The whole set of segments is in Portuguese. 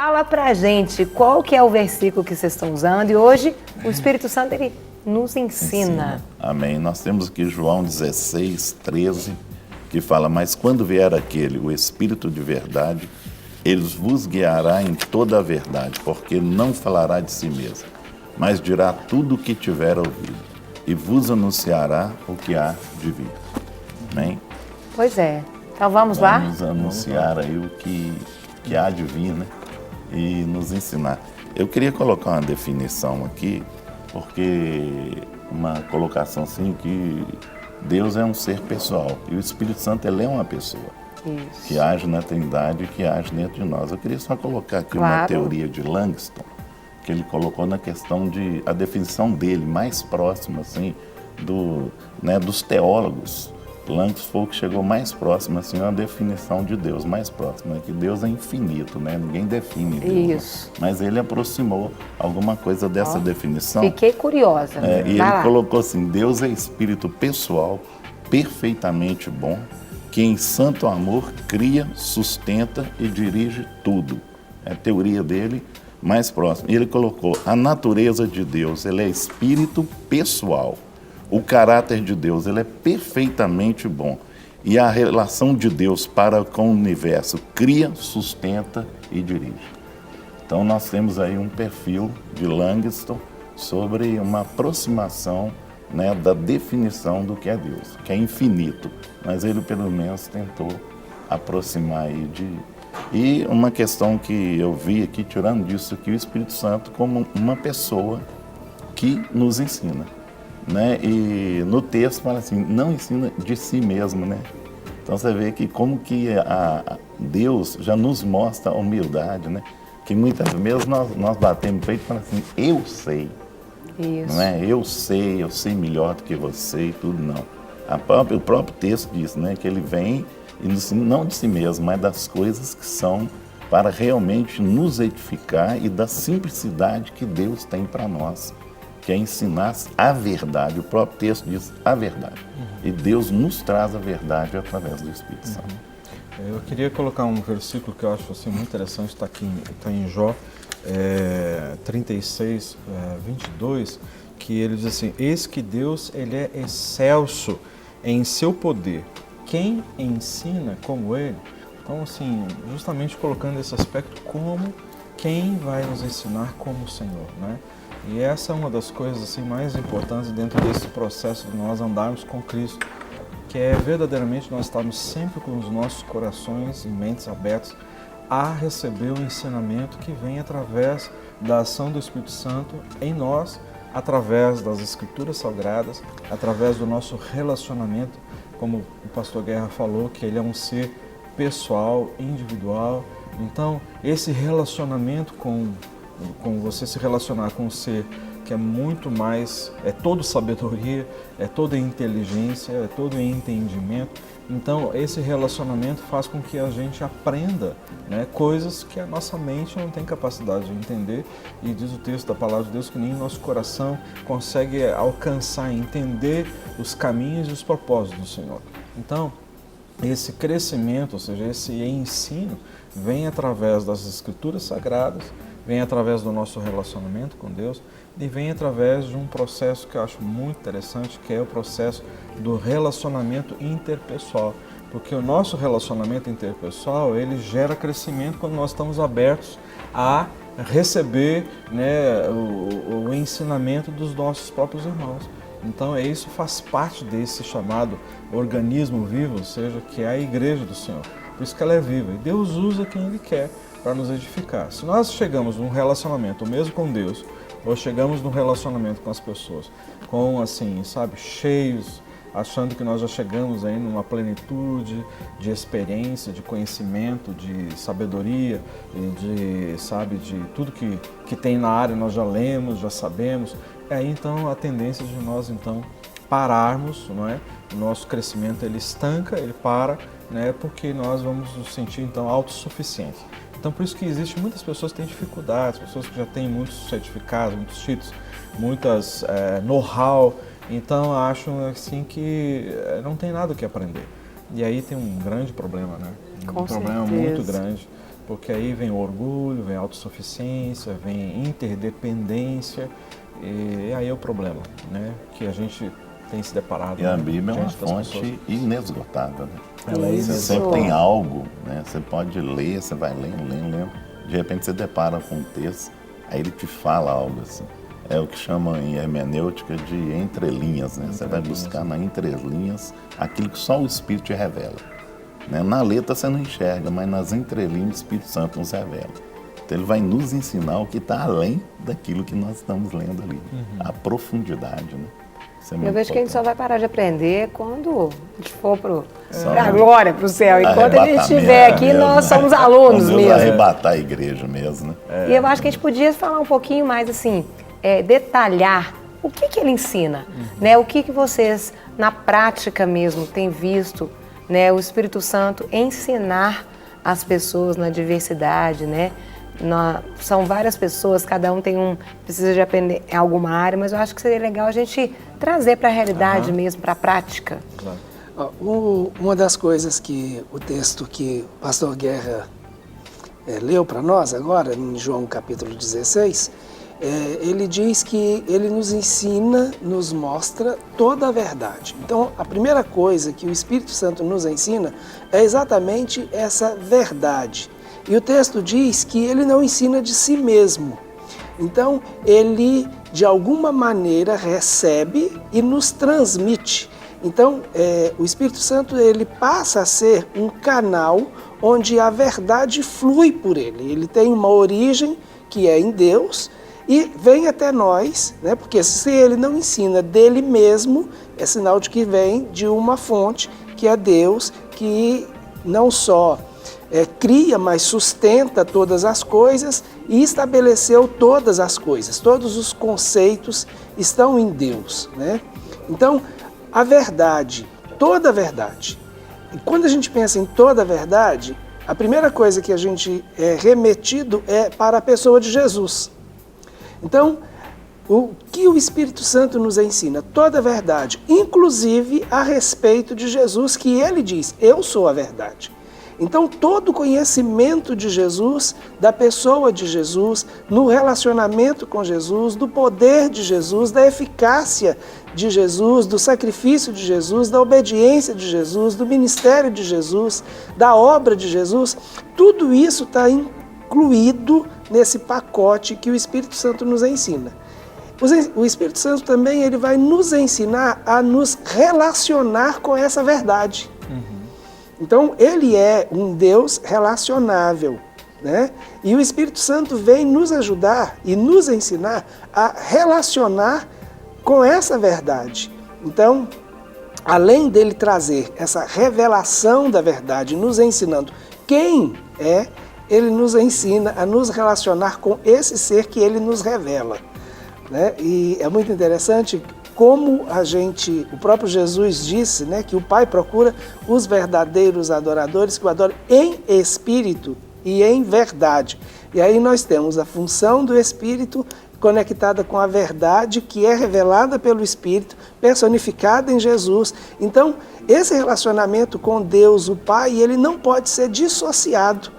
Fala pra gente qual que é o versículo que vocês estão usando e hoje o Espírito Santo ele nos ensina. Amém. Nós temos aqui João 16, 13, que fala: mas quando vier aquele, o Espírito de verdade, ele vos guiará em toda a verdade, porque não falará de si mesmo, mas dirá tudo o que tiver ouvido, e vos anunciará o que há de vir. Amém? Pois é. Então vamos lá? Vamos anunciar aí o que há de vir, né? E nos ensinar. Eu queria colocar uma definição aqui, porque uma colocação assim que Deus é um ser pessoal e o Espírito Santo ele é uma pessoa. Isso. Que age na Trindade e que age dentro de nós. Eu queria só colocar aqui uma teoria de Langston, que ele colocou na questão de a definição dele mais próxima assim dos teólogos. Langston foi o que chegou mais próximo assim a uma definição de Deus mais próxima, que Deus é infinito, né? Ninguém define Deus. Isso. Mas ele aproximou alguma coisa dessa definição. Fiquei curiosa. E ele colocou assim: Deus é espírito pessoal, perfeitamente bom, que em santo amor cria, sustenta e dirige tudo. É a teoria dele mais próxima. E ele colocou: a natureza de Deus, ele é espírito pessoal. O caráter de Deus, ele é perfeitamente bom. E a relação de Deus para com o universo cria, sustenta e dirige. Então nós temos aí um perfil de Langston sobre uma aproximação, né, da definição do que é Deus, que é infinito. Mas ele pelo menos tentou aproximar aí de... E uma questão que eu vi aqui, tirando disso aqui, o Espírito Santo como uma pessoa que nos ensina. Né? E no texto fala assim, não ensina de si mesmo, né? Então você vê que como que Deus já nos mostra a humildade, né? Que muitas vezes nós batemos no peito e falamos assim, eu sei. Isso. Não é? Eu sei melhor do que você e tudo, não. O próprio texto diz, né? Que ele vem e nos ensina não de si mesmo, mas das coisas que são para realmente nos edificar e da simplicidade que Deus tem para nós. Que é ensinar a verdade. O próprio texto diz a verdade. E Deus nos traz a verdade através do Espírito Santo. Eu queria colocar um versículo que eu acho assim, muito interessante, está em Jó 36, 22, que ele diz assim: eis que Deus ele é excelso em seu poder. Quem ensina como ele? Então, assim, justamente colocando esse aspecto como quem vai nos ensinar como o Senhor, né? E essa é uma das coisas assim, mais importantes dentro desse processo de nós andarmos com Cristo, que é verdadeiramente nós estarmos sempre com os nossos corações e mentes abertos a receber o ensinamento que vem através da ação do Espírito Santo em nós, através das Escrituras Sagradas, através do nosso relacionamento, como o pastor Guerra falou, que ele é um ser pessoal, individual. Então, esse relacionamento com você se relacionar com um ser que é muito mais, é todo sabedoria, é toda inteligência, é todo entendimento. Então, esse relacionamento faz com que a gente aprenda, né, coisas que a nossa mente não tem capacidade de entender. E diz o texto da Palavra de Deus que nem o nosso coração consegue alcançar, entender os caminhos e os propósitos do Senhor. Então, esse crescimento, ou seja, esse ensino, vem através das Escrituras Sagradas, vem através do nosso relacionamento com Deus e vem através de um processo que eu acho muito interessante, que é o processo do relacionamento interpessoal. Porque o nosso relacionamento interpessoal, ele gera crescimento quando nós estamos abertos a receber, né, o ensinamento dos nossos próprios irmãos. Então, isso faz parte desse chamado organismo vivo, ou seja, que é a igreja do Senhor. Por isso que ela é viva. E Deus usa quem Ele quer para nos edificar. Se nós chegamos num relacionamento, mesmo com Deus, ou chegamos num relacionamento com as pessoas, com assim, sabe, cheios, achando que nós já chegamos aí numa plenitude de experiência, de conhecimento, de sabedoria, de tudo que tem na área nós já lemos, já sabemos, aí então a tendência de nós então pararmos, não é? O nosso crescimento ele estanca, ele para, né? Porque nós vamos nos sentir então autossuficientes. Então, por isso que existe muitas pessoas que têm dificuldades, pessoas que já têm muitos certificados, muitos títulos, muitas know-how. Então, acham assim que não tem nada o que aprender. E aí tem um grande problema, né? Um problema muito grande, Porque aí vem o orgulho, vem a autossuficiência, vem interdependência, e aí é o problema, né? Que a gente tem se deparado. E a Bíblia é uma diante das pessoas. fonte inesgotável, né? Ela é Você inesgotável. sempre tem algo, né? Você pode ler, você vai lendo. De repente você depara com um texto, aí ele te fala algo assim. É o que chama em hermenêutica de entrelinhas, né? Você vai buscar nas entrelinhas aquilo que só o Espírito te revela. Né? Na letra você não enxerga, mas nas entrelinhas o Espírito Santo nos revela. Então ele vai nos ensinar o que está além daquilo que nós estamos lendo ali. A profundidade, né? Isso é muito Eu vejo que a gente só importante. vai parar de aprender quando a gente for Só para a glória, para o céu. Enquanto a gente arrebatamento estiver aqui, mesmo, nós né? somos alunos Quando Deus mesmo. arrebatar a igreja mesmo, né? E eu acho que a gente podia falar um pouquinho mais assim, detalhar o que ele ensina, né? O que vocês, na prática mesmo, têm visto, né, o Espírito Santo ensinar as pessoas na diversidade, né? São várias pessoas, cada um precisa de aprender em alguma área, mas eu acho que seria legal a gente trazer para a realidade mesmo, para a prática. Claro. Uma das coisas que o texto que o pastor Guerra leu para nós agora, em João capítulo 16, ele diz que ele nos ensina, nos mostra toda a verdade. Então, a primeira coisa que o Espírito Santo nos ensina é exatamente essa verdade. E o texto diz que ele não ensina de si mesmo. Então, ele, de alguma maneira, recebe e nos transmite. Então, o Espírito Santo ele passa a ser um canal onde a verdade flui por ele. Ele tem uma origem que é em Deus e vem até nós, né? Porque se ele não ensina dele mesmo, é sinal de que vem de uma fonte que é Deus, que não só cria, mas sustenta todas as coisas e estabeleceu todas as coisas. Todos os conceitos estão em Deus, né? Então, a verdade, toda a verdade. E quando a gente pensa em toda a verdade, a primeira coisa que a gente é remetido é para a pessoa de Jesus. Então, o que o Espírito Santo nos ensina? Toda a verdade, inclusive a respeito de Jesus, que ele diz, eu sou a verdade. Então, todo o conhecimento de Jesus, da pessoa de Jesus, no relacionamento com Jesus, do poder de Jesus, da eficácia de Jesus, do sacrifício de Jesus, da obediência de Jesus, do ministério de Jesus, da obra de Jesus, tudo isso está incluído nesse pacote que o Espírito Santo nos ensina. O Espírito Santo também ele vai nos ensinar a nos relacionar com essa verdade. Então, ele é um Deus relacionável, né? E o Espírito Santo vem nos ajudar e nos ensinar a relacionar com essa verdade. Então, além dele trazer essa revelação da verdade, nos ensinando quem é, ele nos ensina a nos relacionar com esse ser que ele nos revela, né? E é muito interessante como o próprio Jesus disse, né, que o Pai procura os verdadeiros adoradores que o adoram em espírito e em verdade. E aí nós temos a função do Espírito conectada com a verdade que é revelada pelo Espírito, personificada em Jesus. Então, esse relacionamento com Deus, o Pai, ele não pode ser dissociado,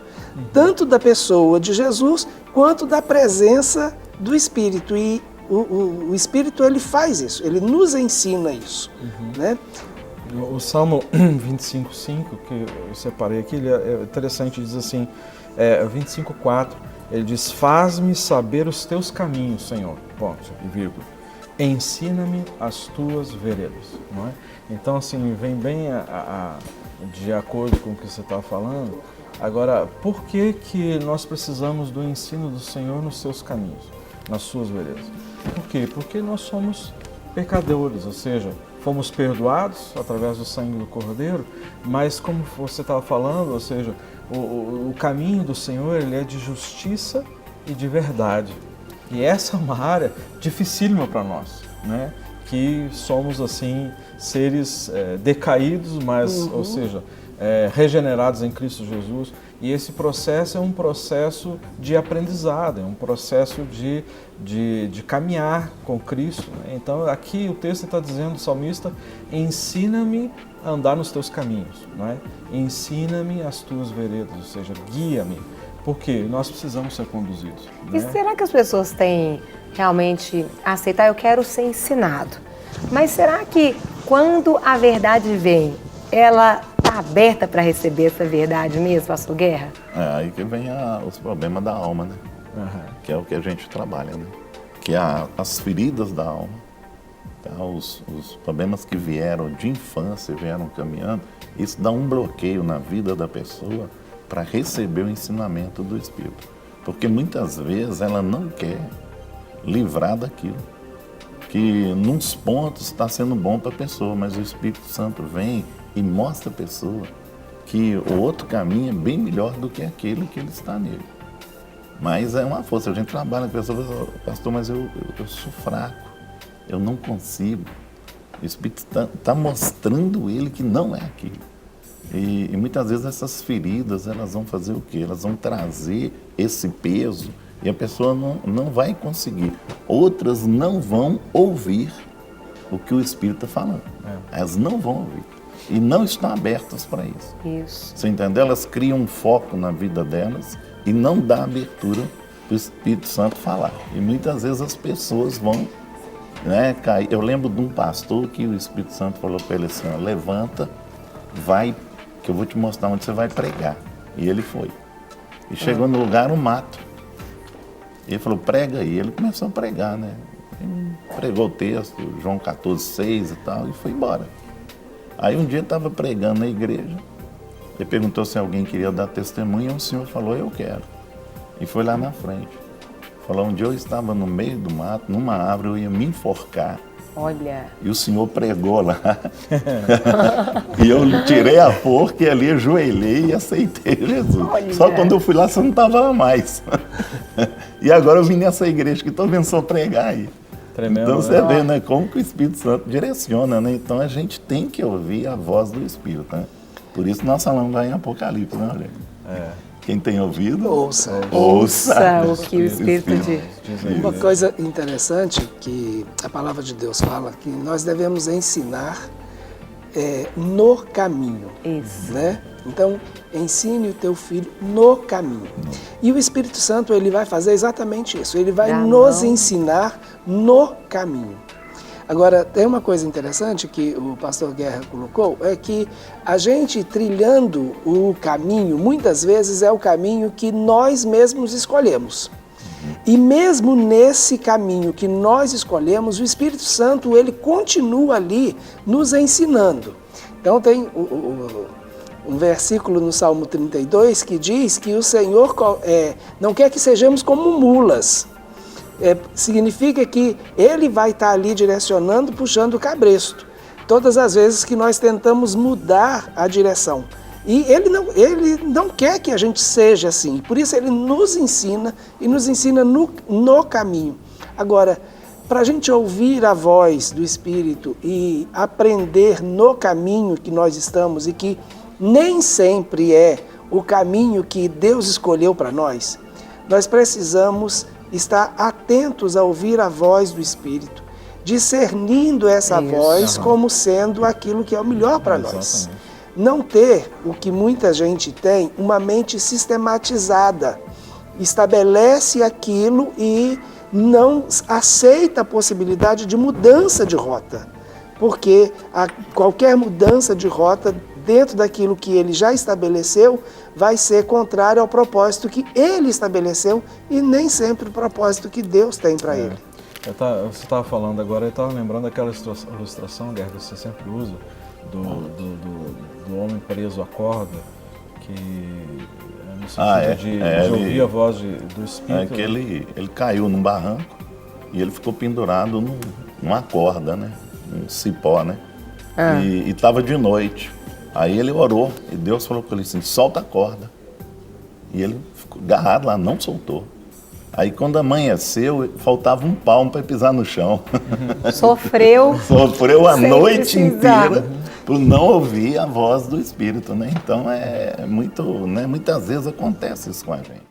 tanto da pessoa de Jesus, quanto da presença do Espírito. E o Espírito, ele faz isso, ele nos ensina isso, né? O Salmo 25:5, que eu separei aqui, ele é interessante, diz assim, 25:4, ele diz, faz-me saber os teus caminhos, Senhor, ponto, e vírgula, ensina-me as tuas veredas, não é? Então, assim, vem bem de acordo com o que você está falando. Agora, por que nós precisamos do ensino do Senhor nos seus caminhos, nas suas veredas? Por quê? Porque nós somos pecadores, ou seja, fomos perdoados através do sangue do Cordeiro, mas como você estava falando, ou seja, o caminho do Senhor ele é de justiça e de verdade. E essa é uma área dificílima para nós, né? Que somos assim seres decaídos, mas, ou seja, regenerados em Cristo Jesus. E esse processo é um processo de aprendizado, é um processo de caminhar com Cristo, né? Então aqui o texto está dizendo, o salmista, ensina-me a andar nos teus caminhos, não é? Ensina-me as tuas veredas, ou seja, guia-me. Porque nós precisamos ser conduzidos. E Né? será que as pessoas têm realmente aceitar? Eu quero ser ensinado. Mas será que quando a verdade vem, ela está aberta para receber essa verdade mesmo, pastor Guerra? É aí que vem os problemas da alma, né? Que é o que a gente trabalha, né? Que é as feridas da alma, tá? Os problemas que vieram de infância, vieram caminhando, isso dá um bloqueio na vida da pessoa para receber o ensinamento do Espírito. Porque muitas vezes ela não quer livrar daquilo, que nos pontos está sendo bom para a pessoa, mas o Espírito Santo vem e mostra a pessoa que o outro caminho é bem melhor do que aquele que ele está nele. Mas é uma força, a gente trabalha com a pessoa, pastor, mas eu sou fraco, eu não consigo. O Espírito está mostrando ele que não é aquilo. E muitas vezes essas feridas, elas vão fazer o quê? Elas vão trazer esse peso e a pessoa não vai conseguir. Outras não vão ouvir o que o Espírito está falando. Elas não vão ouvir. E não estão abertas para isso. Isso. Você entendeu? Elas criam um foco na vida delas e não dá abertura para o Espírito Santo falar. E muitas vezes as pessoas vão, né, cair. Eu lembro de um pastor que o Espírito Santo falou para ele assim, ó, levanta, vai, que eu vou te mostrar onde você vai pregar. E ele foi. E chegou no lugar, um mato. E ele falou, prega aí. Ele começou a pregar, né? Ele pregou o texto, João 14:6 e tal, e foi embora. Aí um dia estava pregando na igreja, ele perguntou se alguém queria dar testemunho, e um senhor falou, eu quero. E foi lá na frente. Falou, um dia eu estava no meio do mato, numa árvore, eu ia me enforcar. Olha. E o senhor pregou lá. E eu tirei a forca e ali ajoelhei e aceitei Jesus. Olha. Só quando eu fui lá, você não estava lá mais. E agora eu vim nessa igreja que estou vendo só pregar aí. Tremendo, Então você né? vê, né, como que o Espírito Santo direciona, né? Então a gente tem que ouvir a voz do Espírito, né? Por isso nós falamos lá em Apocalipse, né, Aurélio? Quem tem ouvido, Ouça. Ouça o que o Espírito diz. Uma coisa interessante que a palavra de Deus fala, que nós devemos ensinar no caminho. Isso. Né? Então, ensine o teu filho no caminho. E o Espírito Santo, ele vai fazer exatamente isso. Ele vai nos ensinar no caminho. Agora, tem uma coisa interessante que o pastor Guerra colocou, é que a gente trilhando o caminho, muitas vezes é o caminho que nós mesmos escolhemos. E mesmo nesse caminho que nós escolhemos, o Espírito Santo, ele continua ali nos ensinando. Então tem um versículo no Salmo 32 que diz que o Senhor não quer que sejamos como mulas. Significa que ele vai estar ali direcionando, puxando o cabresto. Todas as vezes que nós tentamos mudar a direção. E ele não quer que a gente seja assim. Por isso ele nos ensina e nos ensina no caminho. Agora, para a gente ouvir a voz do Espírito e aprender no caminho que nós estamos e que nem sempre é o caminho que Deus escolheu para nós, nós precisamos estar atentos a ouvir a voz do Espírito, discernindo essa voz como sendo aquilo que é o melhor para nós. Não ter o que muita gente tem, uma mente sistematizada, estabelece aquilo e não aceita a possibilidade de mudança de rota, porque qualquer mudança de rota dentro daquilo que ele já estabeleceu vai ser contrário ao propósito que ele estabeleceu e nem sempre o propósito que Deus tem para ele. Você estava falando agora, eu estava lembrando daquela ilustração, Guerra, que você sempre usa, do homem preso à corda, que é no sentido de ouvir a voz do Espírito. É que ele caiu num barranco e ele ficou pendurado numa corda, né? Um cipó, né? E estava de noite. Aí ele orou e Deus falou para ele assim, solta a corda. E ele ficou agarrado lá, não soltou. Aí quando amanheceu, faltava um palmo para pisar no chão. Sofreu. Sofreu a noite precisar. inteira por não ouvir a voz do Espírito, né? Então muitas vezes acontece isso com a gente.